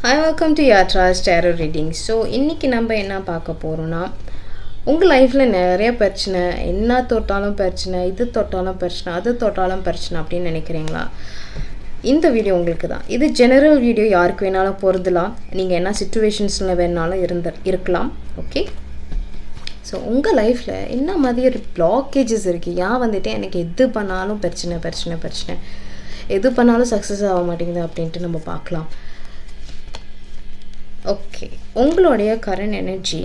Hi, welcome to Yatra's Tarot Reading. So, இன்னைக்கு நம்ம என்ன பார்க்க போறோம்னா உங்கள் லைஃப்ல நிறைய பிரச்சனை, என்ன தொட்டாலும் பிரச்சனை, இது தொட்டாலும் பிரச்சனை, அது தொட்டாலும் பிரச்சனை அப்படின்னு நினைக்கிறீங்களா? இந்த வீடியோ உங்களுக்கு தான். இது ஜெனரல் வீடியோ, யாருக்கு வேணாலும் பொருந்தலாம். நீங்கள் என்ன சிச்சுவேஷன்ஸில் வேணாலும் இருக்கலாம். ஓகே, ஸோ உங்கள் லைஃப்பில் என்ன மாதிரி ஒரு பிளாக்கேஜஸ் இருக்குது? ஏன் வந்துட்டு எனக்கு எது பண்ணாலும் பிரச்சனை, எது பண்ணாலும் சக்ஸஸ் ஆக மாட்டேங்குது அப்படின்ட்டு நம்ம பார்க்கலாம். ஓகே, உங்களுடைய கரண்ட் எனர்ஜி,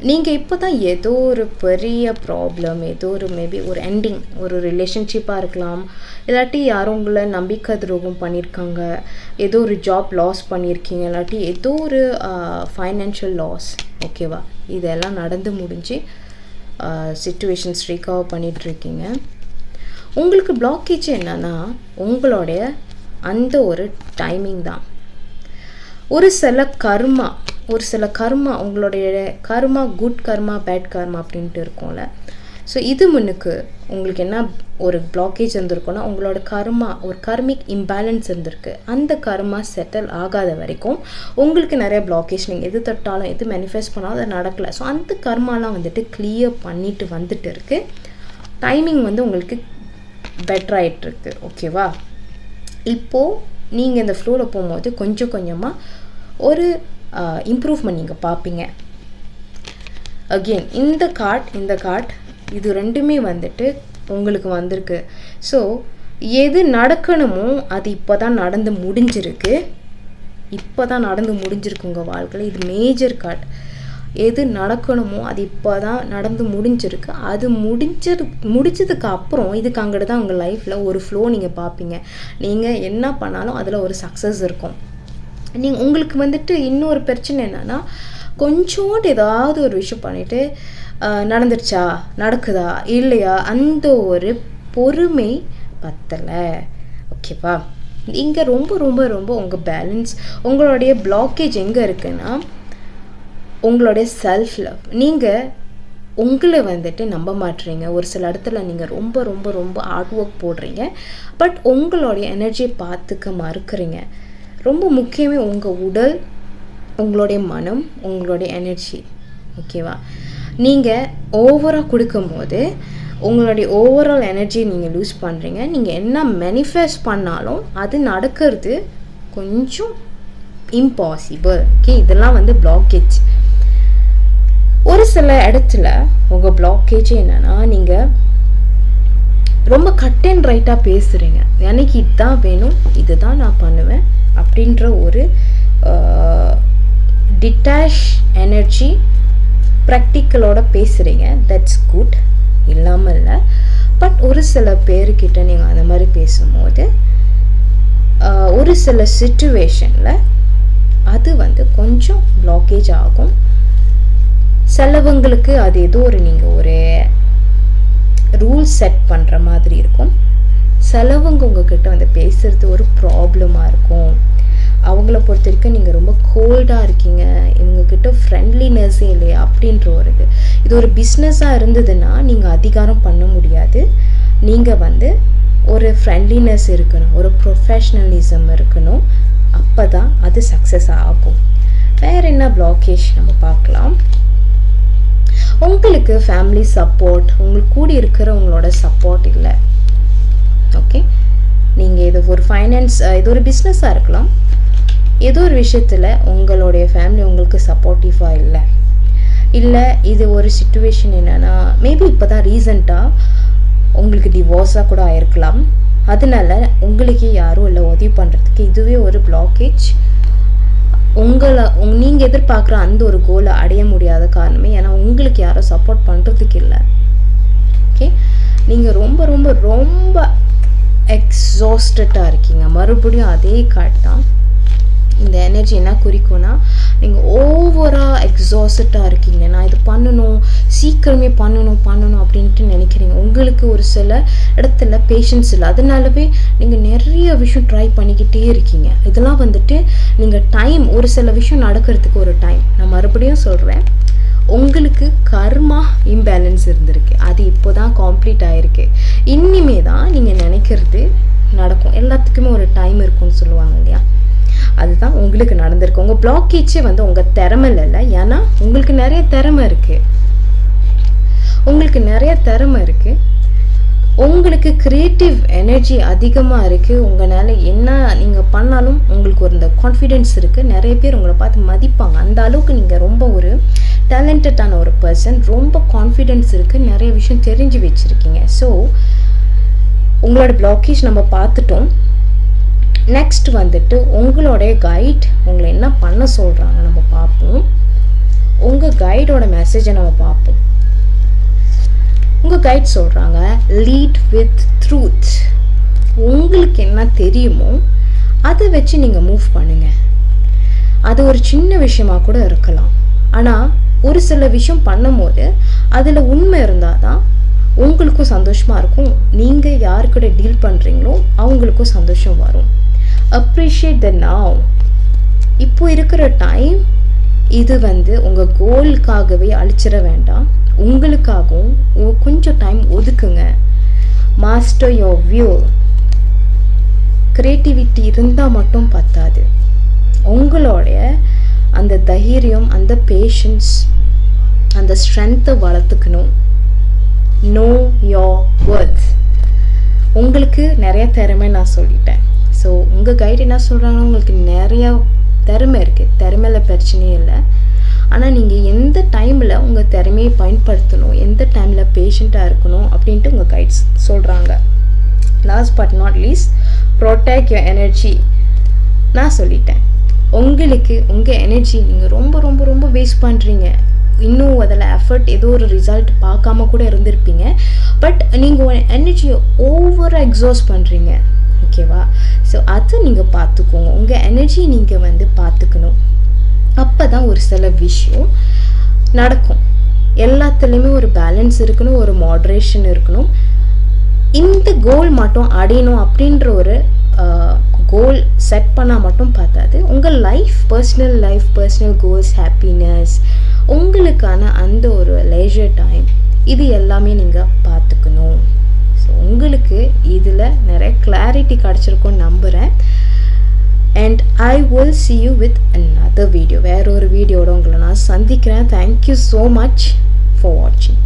நீங்கள் இப்போ தான் ஏதோ ஒரு பெரிய ப்ராப்ளம், ஏதோ ஒரு மேபி ஒரு எண்டிங், ஒரு ரிலேஷன்ஷிப்பாக இருக்கலாம், இல்லாட்டி யாரும் உங்களை நம்பிக்கை துரோகம் பண்ணியிருக்காங்க, ஏதோ ஒரு ஜாப் லாஸ் பண்ணியிருக்கீங்க, இல்லாட்டி ஏதோ ஒரு ஃபைனான்ஷியல் லாஸ். ஓகேவா, இதெல்லாம் நடந்து முடிஞ்சு சிச்சுவேஷன்ஸ் ரீகவர் பண்ணிகிட்ருக்கீங்க. உங்களுக்கு பிளாக்கேஜ் என்னன்னா உங்களுடைய அந்த ஒரு டைமிங் தான். ஒரு சில கர்மா, உங்களுடைய கர்மா, குட் கர்மா, பேட் கர்மா அப்படின்ட்டு இருக்கும்ல. ஸோ இது முன்னுக்கு உங்களுக்கு என்ன ஒரு பிளாக்கேஜ் இருந்திருக்குன்னா, உங்களோட கர்மா, ஒரு கர்மிக் இம்பேலன்ஸ் இருந்திருக்கு. அந்த கர்மா செட்டில் ஆகாத வரைக்கும் உங்களுக்கு நிறைய பிளாக்கேஜ், நீங்கள் எது தொட்டாலும் எது மேனிஃபெஸ்ட் பண்ணாலும் அது நடக்கலை. ஸோ அந்த கர்மாலாம் வந்துட்டு கிளியர் பண்ணிட்டு வந்துட்டு இருக்குது. டைமிங் வந்து உங்களுக்கு பெட்டர் ஆகிட்டுருக்கு. ஓகேவா, இப்போது நீங்கள் இந்த ஃப்ளோவில் போகும்போது கொஞ்சம் கொஞ்சமாக ஒரு இம்ப்ரூவ்மெண்ட் நீங்கள் பார்ப்பீங்க. அகெயின் இந்த கார்ட் இது ரெண்டுமே வந்துட்டு உங்களுக்கு வந்திருக்கு. ஸோ எது நடக்கணுமோ அது இப்போ தான் நடந்து முடிஞ்சிருக்கு உங்கள் வாழ்க்கையில். இது மேஜர் கார்ட். எது நடக்கணுமோ அது இப்போ தான் நடந்து முடிஞ்சிருக்கு. அது முடிஞ்சதுக்கு அப்புறம் இதுக்கு அங்கிட்டு தான் உங்கள் லைஃப்பில் ஒரு ஃப்ளோ நீங்கள் பார்ப்பீங்க. நீங்கள் என்ன பண்ணாலும் அதில் ஒரு சக்ஸஸ் இருக்கும். உங்களுக்கு வந்துட்டு இன்னொரு பிரச்சனை என்னென்னா, கொஞ்சோண்டு ஏதாவது ஒரு விஷயம் பண்ணிவிட்டு நடந்துருச்சா, நடக்குதா இல்லையா, அந்த ஒரு பொறுமை பத்தலை. ஓகேவா, இங்கே ரொம்ப ரொம்ப ரொம்ப உங்கள் பேலன்ஸ், உங்களுடைய பிளாக்கேஜ் எங்கே இருக்குன்னா உங்களுடைய செல்ஃப் லவ். நீங்கள் உங்களை வந்துட்டு நம்ப மாட்டுறீங்க. ஒரு சில இடத்துல நீங்கள் ரொம்ப ரொம்ப ரொம்ப ஹார்ட் ஒர்க் போடுறீங்க, பட் உங்களுடைய எனர்ஜியை பார்த்துக்க மறுக்கிறீங்க. ரொம்ப முக்கியமே உங்கள் உடல், உங்களுடைய மனம், உங்களுடைய எனர்ஜி. ஓகேவா, நீங்கள் ஓவராக கொடுக்கும்போது உங்களுடைய ஓவரால் எனர்ஜியை நீங்கள் லூஸ் பண்ணுறீங்க. நீங்கள் என்ன மேனிஃபெஸ்ட் பண்ணாலும் அது நடக்கிறது கொஞ்சம் இம்பாசிபிள். ஓகே, இதெல்லாம் வந்து பிளாக்கேஜ். ஒரு சில இடத்துல உங்கள் பிளாக்கேஜ் என்னென்னா, நீங்கள் ரொம்ப கட் அண்ட் ரைட்டாக பேசுகிறீங்க. எனக்கு இதுதான் வேணும், இதுதான் நான் பண்ணுவேன் அப்படின்ற ஒரு டிட்டாச் எனர்ஜி ப்ராக்டிக்கலோட பேசுகிறீங்க. தட்ஸ் குட், இல்லாமல் இல்லை. பட் ஒரு சில பேர்கிட்ட நீங்கள் அந்த மாதிரி பேசும்போது ஒரு சில சிச்சுவேஷனில் அது வந்து கொஞ்சம் பிளாக்கேஜ் ஆகும். சிலவங்களுக்கு அது ஏதோ நீங்கள் ஒரு ரூல் செட் பண்ணுற மாதிரி இருக்கும். சிலவங்க உங்ககிட்ட வந்து பேசுகிறது ஒரு ப்ராப்ளமாக இருக்கும். அவங்கள பொறுத்த வரைக்கும் நீங்கள் ரொம்ப கோல்டாக இருக்கீங்க, இவங்கக்கிட்ட ஃப்ரெண்ட்லினஸ்ஸே இல்லையா அப்படின்ற ஒரு இது ஒரு பிஸ்னஸாக இருந்ததுன்னா நீங்கள் அதிகாரம் பண்ண முடியாது. நீங்கள் வந்து ஒரு ஃப்ரெண்ட்லினஸ் இருக்கணும், ஒரு ப்ரொஃபஷ்னலிசம் இருக்கணும். அப்போ தான் அது சக்ஸஸ் ஆகும். வேறு என்ன பிளாக்கேஜ் நம்ம பார்க்கலாம். உங்களுக்கு ஃபேமிலி சப்போர்ட், உங்களுக்கு கூடி இருக்கிறவங்களோட சப்போர்ட் இல்லை. ஓகே, நீங்கள் இது ஒரு ஃபைனான்ஸ், இது ஒரு பிஸ்னஸாக இருக்கலாம், ஏதோ ஒரு விஷயத்தில் உங்களுடைய ஃபேமிலி உங்களுக்கு சப்போர்ட்டிவாக இல்லை. இது ஒரு சிச்சுவேஷன் என்னென்னா, மேபி இப்போ தான் ரீசண்டாக உங்களுக்கு டிவோர்ஸாக கூட ஆயிருக்கலாம். அதனால உங்களுக்கே யாரும் இல்லை உதவி பண்ணுறதுக்கு. இதுவே ஒரு பிளாக்கேஜ். நீங்கள் எதிர்பார்க்குற அந்த ஒரு கோலை அடைய முடியாத காரணமே ஏன்னா உங்களுக்கு யாரும் சப்போர்ட் பண்ணுறதுக்கு இல்லை. ஓகே, நீங்கள் ரொம்ப ரொம்ப ரொம்ப எக்ஸாஸ்டடாக இருக்கீங்க. மறுபடியும் அதே கார்ட் தான். இந்த எனர்ஜி என்ன குறிக்கும்னா, நீங்கள் ஓவராக எக்ஸாஸ்டடாக இருக்கீங்க. நான் இது பண்ணணும், சீக்கிரமே பண்ணணும் அப்படின்ட்டு நினைக்கிறீங்க. உங்களுக்கு ஒரு சில இடத்துல பேஷன்ஸ் இல்லை. அதனாலவே நீங்கள் நிறைய விஷயம் ட்ரை பண்ணிக்கிட்டே இருக்கீங்க. இதெல்லாம் வந்துட்டு நீங்கள் டைம், ஒரு சில விஷயம் நடக்கிறதுக்கு ஒரு டைம். நான் மறுபடியும் சொல்கிறேன், உங்களுக்கு கர்மா இம்பேலன்ஸ் இருந்திருக்கு. அது இப்போ தான் கம்ப்ளீட் ஆகிருக்கு. இனிமே தான் நீங்கள் நினைக்கிறது நடக்கும். எல்லாத்துக்குமே ஒரு டைம் இருக்குன்னு சொல்லுவாங்க இல்லையா. அதுதான் உங்களுக்கு நடந்திருக்கு. உங்கள் பிளாக்கேஜே வந்து உங்கள் திறமையில் இல்லை. ஏன்னா உங்களுக்கு நிறைய திறமை இருக்குது. உங்களுக்கு க்ரியேட்டிவ் எனர்ஜி அதிகமாக இருக்குது. உங்களால் என்ன நீங்கள் பண்ணாலும் உங்களுக்கு ஒரு இந்த கான்ஃபிடென்ஸ் இருக்குது. நிறைய பேர் உங்களை பார்த்து மதிப்பாங்க. அந்த அளவுக்கு நீங்கள் ரொம்ப ஒரு டேலண்டடான ஒரு பர்சன். ரொம்ப கான்ஃபிடென்ஸ் இருக்குது. நிறைய விஷயம் தெரிஞ்சு வச்சுருக்கீங்க. ஸோ உங்களோட பிளாக்கேஜ் நம்ம பார்த்துட்டோம். நெக்ஸ்ட் வந்துட்டு உங்களுடைய கைட் உங்களை என்ன பண்ண சொல்கிறாங்க நம்ம பார்ப்போம். உங்கள் கைடோட மெசேஜை நம்ம பார்ப்போம். உங்கள் கைட் சொல்கிறாங்க, லீட் வித் ட்ரூத். உங்களுக்கு என்ன தெரியுமோ அதை வச்சு நீங்கள் மூவ் பண்ணுங்கள். அது ஒரு சின்ன விஷயமாக கூட இருக்கலாம். ஆனால் ஒரு சில விஷயம் பண்ணும்போது அதில் உண்மை இருந்தால் தான் உங்களுக்கும் சந்தோஷமாக இருக்கும். நீங்கள் யாருக்கூட டீல் பண்ணுறீங்களோ அவங்களுக்கும் சந்தோஷம் வரும். Appreciate the now. இப்போ இருக்கிற டைம் இது வந்து உங்கள் கோலுக்காகவே அழிச்சிட வேண்டாம். உங்களுக்காகவும் கொஞ்சம் டைம் ஒதுக்குங்க. Master your view. க்ரியேட்டிவிட்டி இருந்தால் மட்டும் பத்தாது. உங்களுடைய அந்த தைரியம், அந்த பேஷன்ஸ், அந்த ஸ்ட்ரென்த்தை வளர்த்துக்கணும். Know your worth. உங்களுக்கு நிறைய திறமை நான் சொல்லிட்டேன். ஸோ உங்கள் கைடு என்ன சொல்கிறாங்கன்னா, உங்களுக்கு நிறையா திறமை இருக்குது. திறமையில் பிரச்சனையே இல்லை. ஆனால் நீங்கள் எந்த டைமில் உங்கள் திறமையை பயன்படுத்தணும், எந்த டைமில் பேஷண்ட்டாக இருக்கணும் அப்படின்ட்டு உங்கள் கைட்ஸ் சொல்கிறாங்க. Last but not least, protect your energy. நான் சொல்லிட்டேன். உங்களுக்கு உங்கள் எனர்ஜி நீங்கள் ரொம்ப ரொம்ப ரொம்ப வேஸ்ட் பண்ணுறீங்க. இன்னும் அதில் எஃபர்ட் ஏதோ ஒரு ரிசல்ட் பார்க்காம கூட இருந்திருப்பீங்க. பட் நீங்கள் உங்கள் எனர்ஜியை ஓவராக எக்ஸாஸ்ட் பண்ணுறீங்க. ஓகேவா? ஸோ அது நீங்கள் பார்த்துக்கோங்க. உங்கள் எனர்ஜி நீங்கள் வந்து பார்த்துக்கணும். அப்போ தான் ஒரு சில விஷயம் நடக்கும். எல்லாத்துலேயுமே ஒரு பேலன்ஸ் இருக்கணும், ஒரு மாட்ரேஷன் இருக்கணும். இந்த கோல் மட்டும் அடையணும் அப்படின்ற ஒரு கோல் செட் பண்ணால் மட்டும் பார்த்தாது. உங்கள் லைஃப், பர்சனல் கோல்ஸ், ஹாப்பினஸ், உங்களுக்கான அந்த ஒரு லேஜர் டைம், இது எல்லாமே நீங்கள் பார்த்துக்கணும். ஸோ உங்களுக்கு இதில் நிறைய கிளாரிட்டி கிடச்சிருக்கும்னு நம்புகிறேன். And I will see you with another video. வேற ஒரு வீடியோட உங்களை நான் சந்திக்கிறேன். Thank you so much for watching.